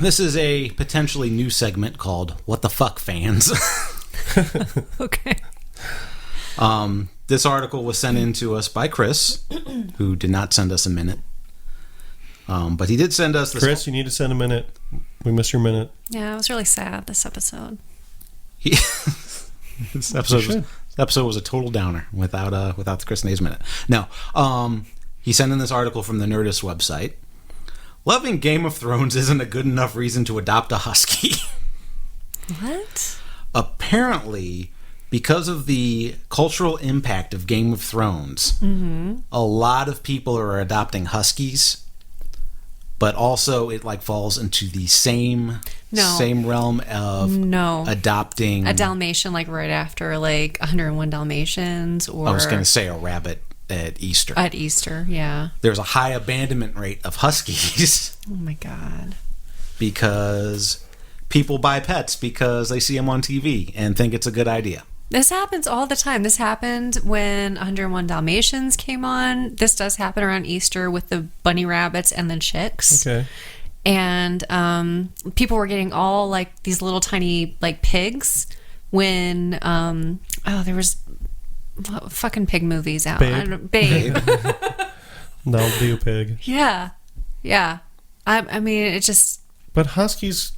this is a potentially new segment called "What the Fuck, Fans." Okay. This article was sent in to us by Chris, who did not send us a minute. But he did send us this. Chris, you need to send a minute. We missed your minute. Yeah, it was really sad this episode. This episode was a total downer without the Chris Nays minute. No, he sent in this article from the Nerdist website. Loving Game of Thrones isn't a good enough reason to adopt a husky. What? Apparently, because of the cultural impact of Game of Thrones, a lot of people are adopting huskies. But also, it like falls into the same realm of adopting a Dalmatian, like right after like 101 Dalmatians, or I was going to say a rabbit at Easter. At Easter, yeah. There's a high abandonment rate of huskies. Oh my god! Because people buy pets because they see them on TV and think it's a good idea. This happens all the time. This happened when 101 Dalmatians came on. This does happen around Easter with the bunny rabbits and the chicks. Okay. And people were getting all like these little tiny like pigs when there was fucking pig movies out. Babe. I don't know, Babe. That'll do, pig. Yeah. I mean, it just. But huskies,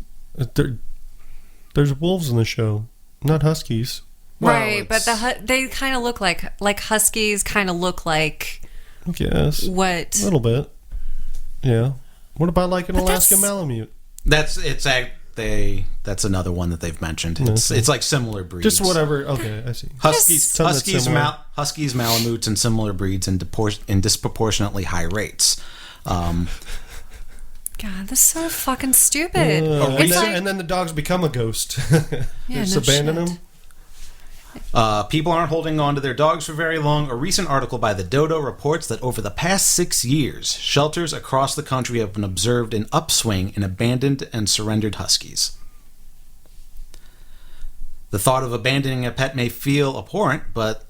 there's wolves in the show, not huskies. Right, but they kind of look like huskies. Kind of look like. I guess. What? A little bit. Yeah. What about like an Alaska Malamute? That's another one that they've mentioned. It's like similar breeds. Just whatever. Okay, I see. Huskies, Malamutes, and similar breeds in disproportionately high rates. God, this is so fucking stupid. And then the dogs become a ghost. Yeah, just abandon them. People aren't holding on to their dogs for very long. A recent article by the Dodo reports that over the past 6 years, shelters across the country have been observed an upswing in abandoned and surrendered huskies. The thought of abandoning a pet may feel abhorrent, but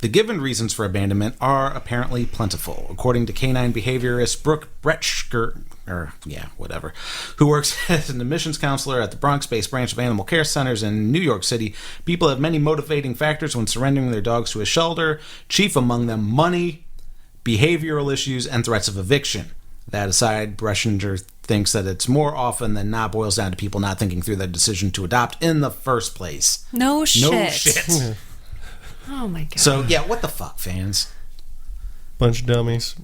The given reasons for abandonment are apparently plentiful. According to canine behaviorist Brooke Bretschker, who works as an admissions counselor at the Bronx-based branch of animal care centers in New York City, people have many motivating factors when surrendering their dogs to a shelter, chief among them money, behavioral issues, and threats of eviction. That aside, Breschinger thinks that it's more often than not boils down to people not thinking through their decision to adopt in the first place. No shit. No shit. Oh my god. So, yeah, what the fuck, fans? Bunch of dummies.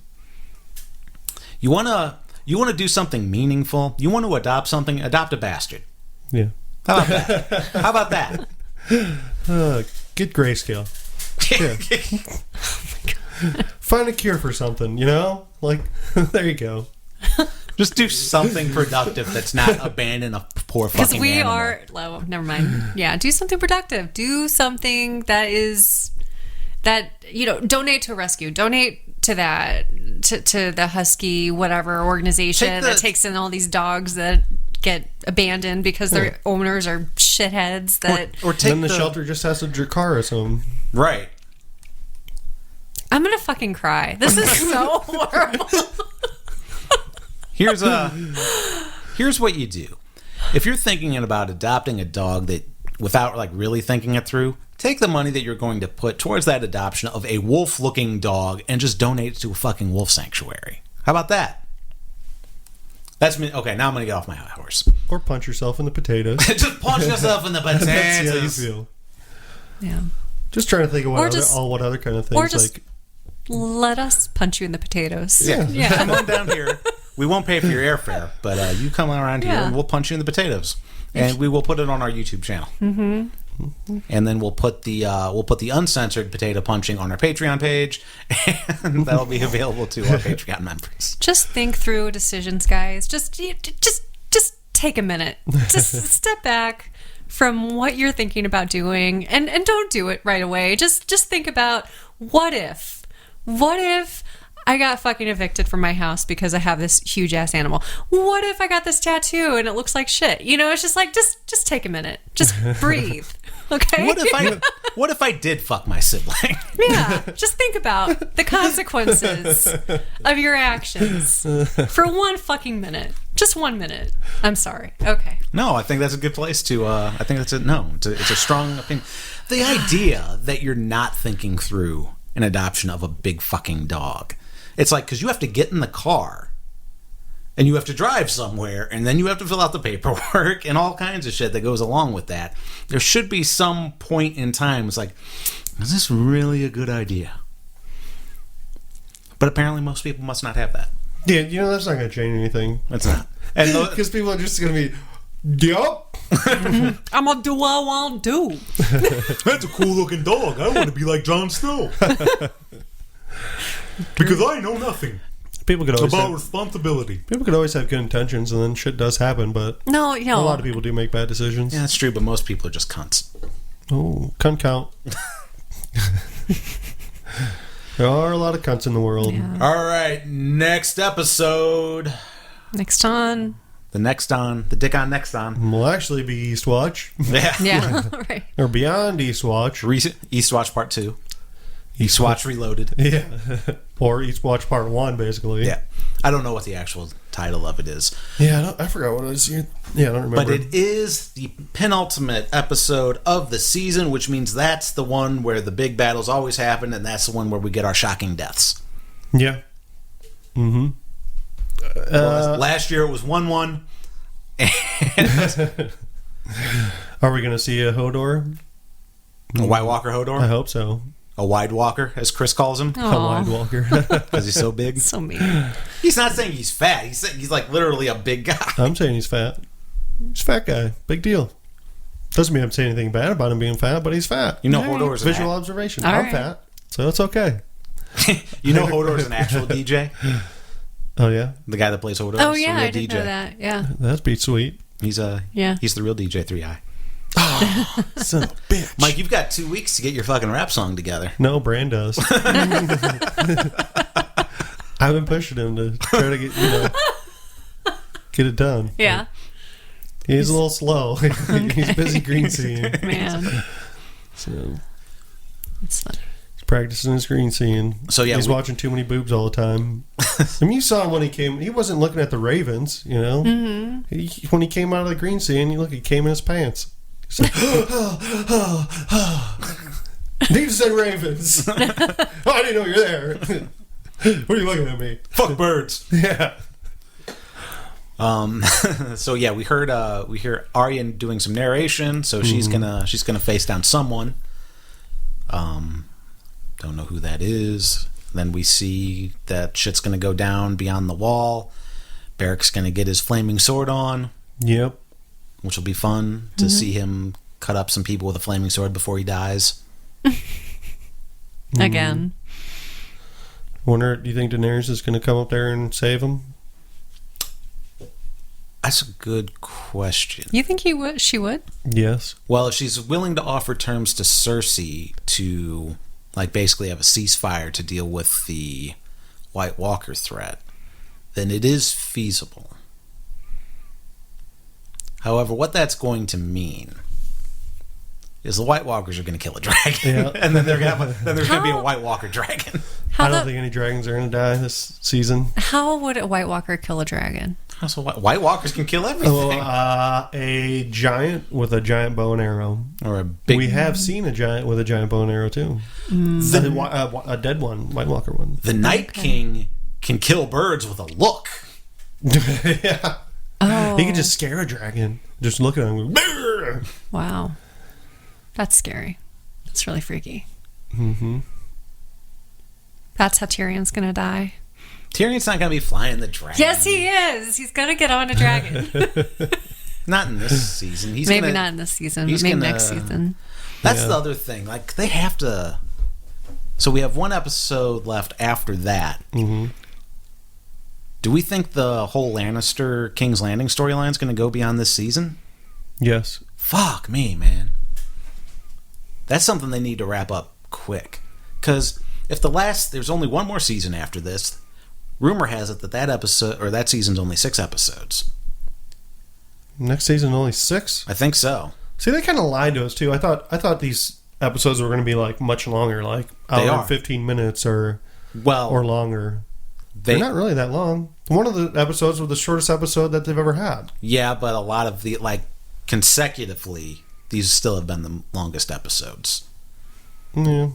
You wanna do something meaningful? You want to adopt something? Adopt a bastard. Yeah. How about that? How about that? Get grayscale. Yeah. Find a cure for something, you know? Like, there you go. Just do something productive that's not abandon a poor fucking Because we animal. are... Well, never mind. Yeah, do something productive. Do something that is... That, donate to a rescue. Donate to that... To the Husky whatever organization that takes in all these dogs that get abandoned because their owners are shitheads that... Or take then the shelter just has to Dracarys them. Right. I'm gonna fucking cry. This is so horrible. Here's what you do. If you're thinking about adopting a dog that without really thinking it through, take the money that you're going to put towards that adoption of a wolf-looking dog and just donate it to a fucking wolf sanctuary. How about that? That's me. Okay, now I'm gonna get off my high horse. Or punch yourself in the potatoes. Just punch yourself in the potatoes. That's how you feel. Yeah. Just trying to think of what other kind of things. Or just let us punch you in the potatoes. Yeah. Come on down here. We won't pay for your airfare, but you come around here and we'll punch you in the potatoes, and we will put it on our YouTube channel. Mm-hmm. And then we'll put the uncensored potato punching on our Patreon page, and that'll be available to our Patreon members. Just think through decisions, guys. Just take a minute. Just step back from what you're thinking about doing, and don't do it right away. Just think about what if I got fucking evicted from my house because I have this huge ass animal. What if I got this tattoo and it looks like shit? It's just like just take a minute. Just breathe. Okay? What if I did fuck my sibling? Yeah. Just think about the consequences of your actions for one fucking minute. Just 1 minute. I'm sorry. Okay. No, I think that's a good place to I think that's it's a strong opinion. The idea that you're not thinking through an adoption of a big fucking dog. It's like, because you have to get in the car and you have to drive somewhere and then you have to fill out the paperwork and all kinds of shit that goes along with that. There should be some point in time. It's like, is this really a good idea? But apparently most people must not have that. Yeah, that's not going to change anything. It's not. And because people are just going to be, yup. I'm going to do what I want to do. That's a cool looking dog. I want to be like Jon Snow. Because I know nothing. People could always about responsibility. People could always have good intentions, and then shit does happen. But no, a lot of people do make bad decisions. Yeah, that's true. But most people are just cunts. Oh, cunt count. There are a lot of cunts in the world. Yeah. All right, next episode. Next on. The Dick on Next on. Will actually be Eastwatch. Yeah. Right. Or beyond Eastwatch. Eastwatch Part 2. Eastwatch Reloaded. Yeah. Or Eastwatch Part 1, basically. Yeah. I don't know what the actual title of it is. Yeah, I forgot what it is. Yeah, I don't remember. But it is the penultimate episode of the season, which means that's the one where the big battles always happen, and that's the one where we get our shocking deaths. Yeah. Mm-hmm. Last year it was 1-1. Are we going to see a Hodor? A White Walker Hodor? I hope so. A Wide Walker, as Chris calls him. Aww. A Wide Walker. Because he's so big. So mean. He's not saying he's fat. He's saying he's like literally a big guy. I'm saying he's fat. He's a fat guy. Big deal. Doesn't mean I'm saying anything bad about him being fat, but he's fat. Hodor's an visual observation. All I'm right. fat, so it's okay. Hodor's an actual DJ? Oh, yeah? The guy that plays Hodor? Oh, is yeah, the real I didn't DJ. know that. Yeah. That'd be sweet. He's the real DJ 3i. Oh, son of a bitch. Mike, you've got 2 weeks to get your fucking rap song together. No, Bran does. I've been pushing him to try to get it done. Yeah. He's a little slow. He's busy green seeing. Man. So It's funny. he's practicing his green scene. So yeah, he's watching too many boobs all the time. I mean, you saw him when he came. He wasn't looking at the Ravens, you know. Mm-hmm. When he came out of the green scene, he came in his pants. He's like, These are Ravens. Oh, I didn't know you're there. What are you looking at me? Fuck birds. Yeah. So yeah, we hear Arya doing some narration. So she's gonna face down someone. Don't know who that is. Then we see that shit's gonna go down beyond the wall. Beric's gonna get his flaming sword on. Yep. Which will be fun to see him cut up some people with a flaming sword before he dies. Again. Wonder, do you think Daenerys is going to come up there and save him? That's a good question. You think she would? Yes. Well, if she's willing to offer terms to Cersei to, like, basically have a ceasefire to deal with the White Walker threat, then it is feasible. However, what that's going to mean is the White Walkers are going to kill a dragon, Yeah. and then there's going to be a White Walker dragon. I don't think any dragons are going to die this season. How would a White Walker kill a dragon? So White Walkers can kill everything. A giant with a giant bow and arrow. Or a big... We have seen a giant with a giant bow and arrow, too. A dead one, White Walker one. The Night King can kill birds with a look. Yeah. Oh. He can just scare a dragon. Just look at him. Wow. That's scary. That's really freaky. Mm-hmm. That's how Tyrion's going to die. Tyrion's not going to be flying the dragon. Yes, he is. He's going to get on a dragon. Not in this season. Maybe not in this season, but maybe next season. That's the other thing. Like, they have to... So we have one episode left after that. Mm-hmm. Do we think the whole Lannister King's Landing storyline is going to go beyond this season? Yes. Fuck me, man. That's something they need to wrap up quick. Because if there's only one more season after this, rumor has it that episode or that season's only 6 episodes. Next season only 6? I think so. See, they kind of lied to us too. I thought these episodes were going to be like much longer, like hour and 15 minutes or longer. They're not really that long. One of the episodes was the shortest episode that they've ever had. Yeah, but a lot of the, like, consecutively, these still have been the longest episodes. Yeah.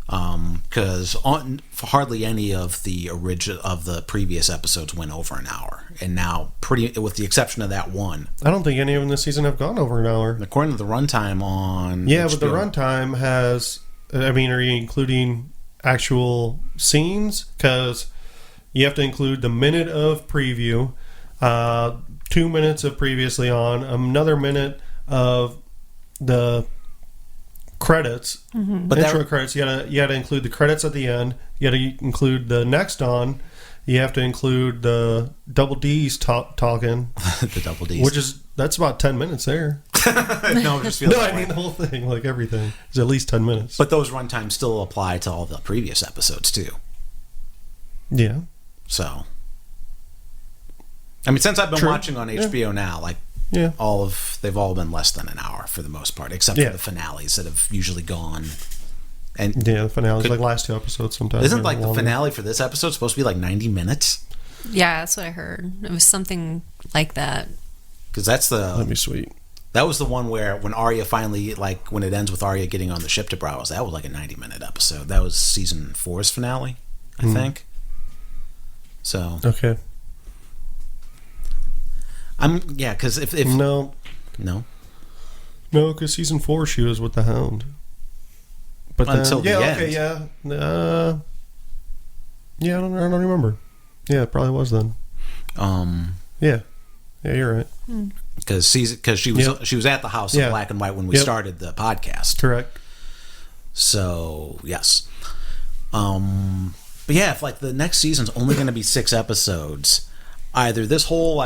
Because hardly any of the previous episodes went over an hour, and now with the exception of that one. I don't think any of them this season have gone over an hour. According to the runtime on HBO. but the runtime has. I mean, are you including actual scenes? Because you have to include the minute of preview, 2 minutes of previously on, another minute of the credits, but intro credits. You gotta include the credits at the end. You gotta include the next on. You have to include the double D's talking. The double D's, that's about 10 minutes there. No, it just feels I mean the whole thing, like everything, is at least 10 minutes. But those runtimes still apply to all the previous episodes too. Yeah. So, I mean, since I've been watching on HBO now, like. Yeah. They've all been less than an hour for the most part, except for the finales that have usually gone. And the finales like last 2 episodes sometimes. Isn't like the finale for this episode supposed to be like 90 minutes? Yeah, that's what I heard. It was something like that. Because that'd be sweet. That was the one where when Arya finally, like when it ends with Arya getting on the ship to Braavos, that was like a 90-minute episode. That was season 4's finale, I think. So okay. Because if no, because season 4 she was with the Hound, but until the end. Okay, I don't remember. Yeah, it probably was then. Yeah, you're right. Because she was at the House of Black and White when we started the podcast. Correct. So yes, but yeah, if like the next season's only going to be 6 episodes, either this whole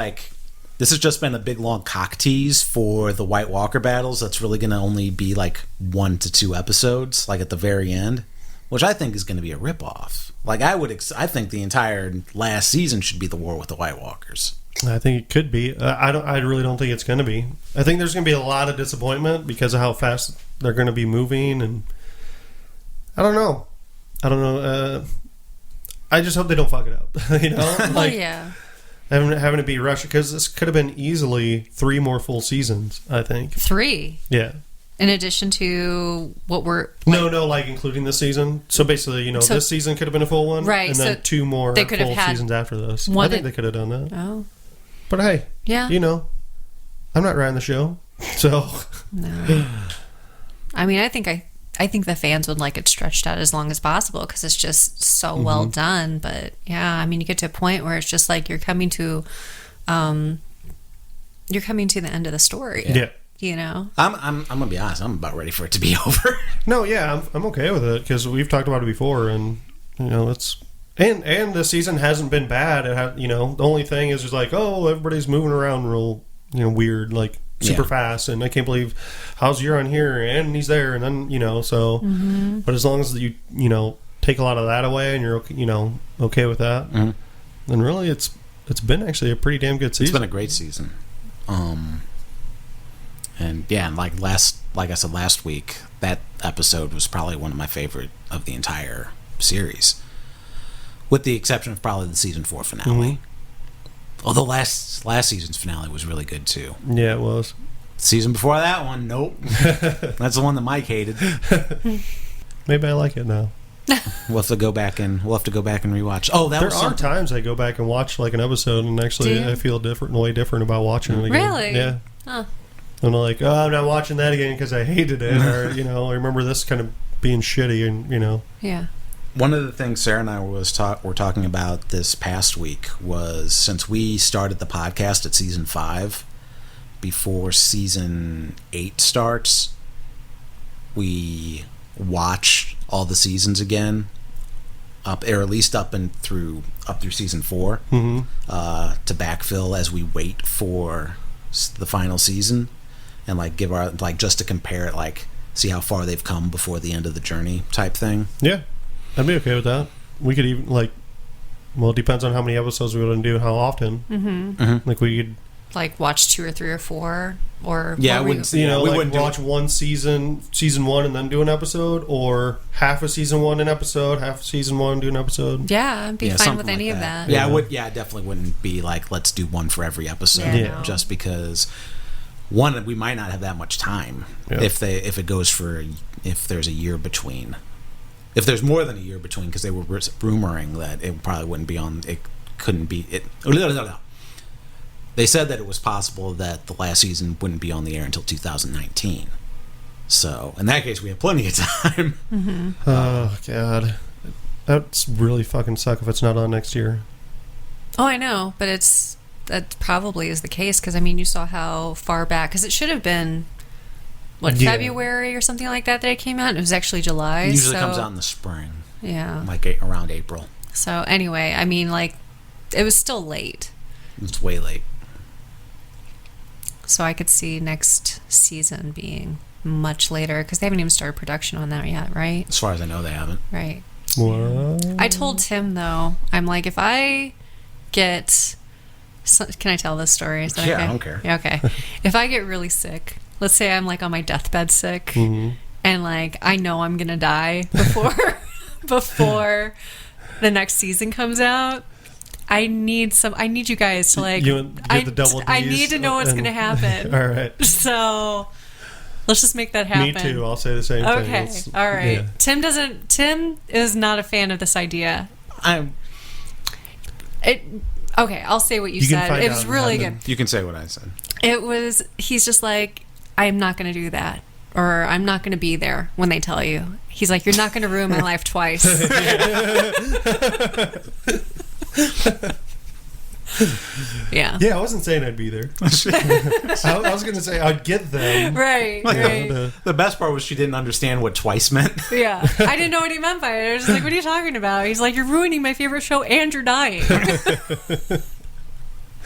this has just been a big long cock tease for the White Walker battles that's really going to only be like 1 to 2 episodes, like at the very end, which I think is going to be a ripoff. Like I think the entire last season should be the war with the White Walkers. I think it could be. I really don't think it's going to be. I think there's going to be a lot of disappointment because of how fast they're going to be moving, and I don't know. I don't know. I just hope they don't fuck it up. You know, like yeah. having to be rushed, because this could have been easily 3 more full seasons. I think 3. Yeah. In addition to what we're No, like including this season. So basically, you know, So- this season could have been a full one, Right, and then so 2 more they could have full had seasons after this. I one think in- they could have done that. Oh, But hey, yeah. you know, I'm not running the show, so No. I mean, I think the fans would like it stretched out as long as possible because it's just so well done. But yeah, I mean, you get to a point where it's just like you're coming to the end of the story. yeah. You know. I'm gonna be honest. I'm about ready for it to be over. No, yeah, I'm okay with it because we've talked about it before, and you know, it's and the season hasn't been bad. It had, you know, the only thing is just like, oh, everybody's moving around real, you know, weird, like super fast, and I can't believe how's Euron here and he's there, and then, you know, so. But as long as you know, take a lot of that away and you're, you know, okay with that, then really it's been actually a pretty damn good season. It's been a great season. And yeah, like I said last week, that episode was probably one of my favorite of the entire series, with the exception of probably the season 4 finale. Although last season's finale was really good too. Yeah, it was. Season before that one, nope. That's the one that Mike hated. Maybe I like it now. We'll have to go back and rewatch. Oh, that There was are something. times I go back and watch like an episode, and actually I feel way different about watching it again. Really? Yeah. Huh. I'm like, oh, I'm not watching that again because I hated it, or you know, I remember this kind of being shitty, and you know. Yeah. One of the things Sarah and I were talking about this past week was, since we started the podcast at season 5, before season 8 starts, we watch all the seasons again, or at least up through season 4, to backfill as we wait for the final season, and like give our just to compare it, like see how far they've come before the end of the journey type thing. Yeah, I'd be okay with that. We could even well, it depends on how many episodes we're going to do and how often. Like we could Like watch 2 or 3 or 4, or Yeah, I what were wouldn't you- you know, we like wouldn't do watch one season 1 and then do an episode, or half a season 1 an episode, half season 1 do an episode. Yeah, I'd be fine something with like any of that. Yeah, I definitely wouldn't be like, let's do one for every episode. Yeah, no. Just because one, we might not have that much time if there's a year between. If there's more than a year between, because they were rumoring that it probably wouldn't be on. It couldn't be. They said that it was possible that the last season wouldn't be on the air until 2019. So in that case, we have plenty of time. Oh god, that's really fucking suck if it's not on next year. Oh, I know, but that probably is the case because I mean, you saw how far back, because it should have been February or something like that it came out, and it was actually July. It usually so, comes out in the spring, yeah. like around April. So anyway, I mean, like, it was still late, It's way late. so I could see next season being much later because they haven't even started production on that yet, right? As far as I know, they haven't. Right. What? I told Tim though, I'm like, if I get, can I tell this story? Is that Yeah, okay? I don't care. Yeah, okay. If I get really sick, let's say I'm like on my deathbed sick, and like I know I'm gonna die before the next season comes out. I need you guys to like. You get the double I Ds need to know what's and- gonna happen. All right. So let's just make that happen. Me too. I'll say the same thing. Okay. It's- All right. yeah. Tim is not a fan of this idea. Okay, I'll say what you You can said. find It out was in really heaven. good. You can say what I said. He's just like, I'm not going to do that. Or I'm not going to be there when they tell you. He's like, you're not going to ruin my life twice. Yeah. Yeah, I wasn't saying I'd be there. I was going to say I'd get them. Right. Like, Right. The best part was she didn't understand what twice meant. Yeah. I didn't know what he meant by it. I was just like, what are you talking about? He's like, you're ruining my favorite show and you're dying.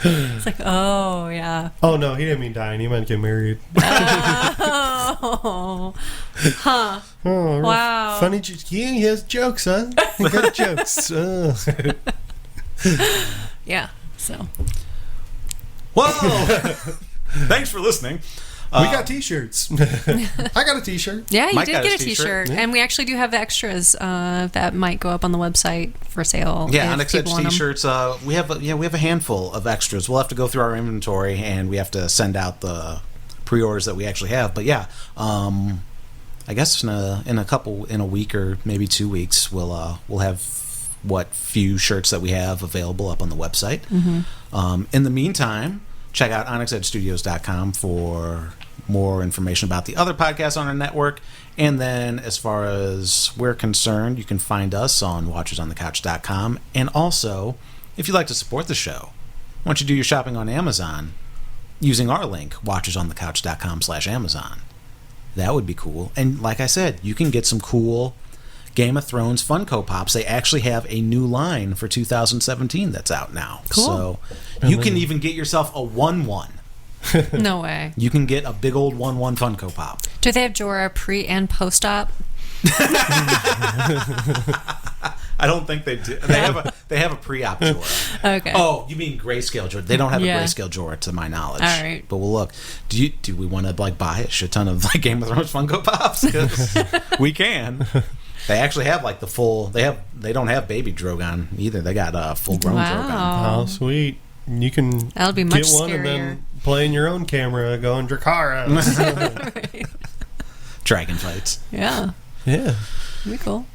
It's like, oh, yeah. Oh no, he didn't mean dying. He meant get married. Oh. Huh. Oh, Wow. Funny. He has jokes, huh? He got jokes. Yeah. So. Whoa! Thanks for listening. We got t-shirts. I got a t-shirt. Yeah, you Mike did got get a his t-shirt. t-shirt. And we actually do have extras that might go up on the website for sale. Yeah, if Onyx people Edge want 'em. t-shirts. We have a handful of extras. We'll have to go through our inventory, and we have to send out the pre-orders that we actually have. But yeah, I guess in a week or maybe 2 weeks, we'll have what few shirts that we have available up on the website. In the meantime, check out onyxedgestudios.com for more information about the other podcasts on our network. And then as far as we're concerned, you can find us on watchersonthecouch.com. And also, if you'd like to support the show, why don't you do your shopping on Amazon using our link, watchersonthecouch.com/Amazon. That would be cool. And like I said, you can get some cool Game of Thrones Funko Pops. They actually have a new line for 2017 that's out now. Cool. So you can even get yourself a 1/1. No way. You can get a big old 1/1 Funko Pop. Do they have Jorah pre and post op? I don't think they do. They have a pre-op Jorah. Okay. Oh, you mean grayscale Jorah? They don't have Yeah. a grayscale Jorah, to my knowledge. All right. But we'll look. Do we want to buy a shit ton of Game of Thrones Funko Pops? 'Cause we can. They actually have the full. They don't have baby Drogon either. They got full grown Drogon. Wow. Oh, sweet. You can That'll be much get one and scarier. then play in your own camera going Drakara. Right. Dragon fights. Yeah. Yeah. That'd be cool.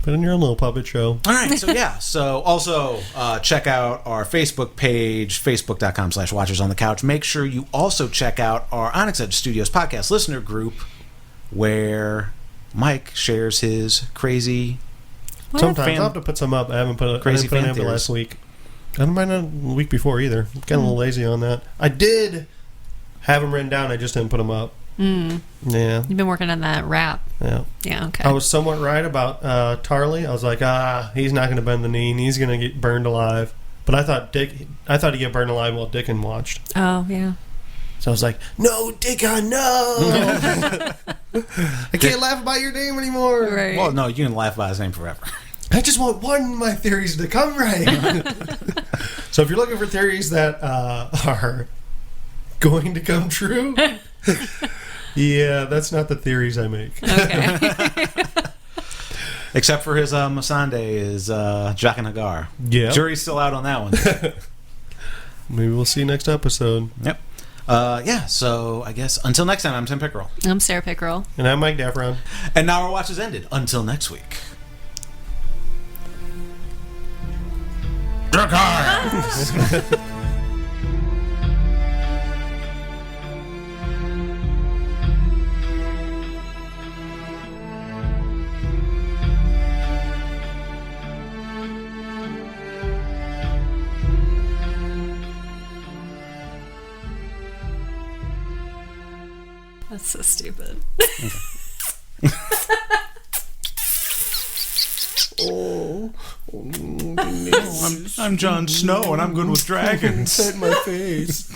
Put in your own little puppet show. All right, so yeah. So also check out our Facebook page, facebook.com/Watchers on the Couch. Make sure you also check out our Onyx Edge Studios podcast listener group, where Mike shares his crazy. Sometimes I'll have to put some up. I haven't put Crazy I didn't put fan it up theories. last week. I don't mind a week before either. Got a little lazy on that. I did have them written down. I just didn't put them up. Mm. Yeah. You've been working on that rap. Yeah. Yeah, okay. I was somewhat right about Tarly. I was like, he's not going to bend the knee and he's going to get burned alive. But I thought he'd get burned alive while Dickon watched. Oh, yeah. So I was like, no, Dickon, no! I can't laugh about your name anymore. Right. Well, no, you can laugh about his name forever. I just want one of my theories to come right. So if you're looking for theories that are going to come true, yeah, that's not the theories I make. Okay. Except for his Masande is Jack and Hagar. Yeah. Jury's still out on that one. Maybe we'll see you next episode. Yep. Yeah, so I guess until next time, I'm Tim Pickerel. I'm Sarah Pickerel. And I'm Mike Daffron. And now our watch is ended. Until next week. Drakar! That's so stupid. I'm Jon Snow, and I'm good with dragons. Inside my face.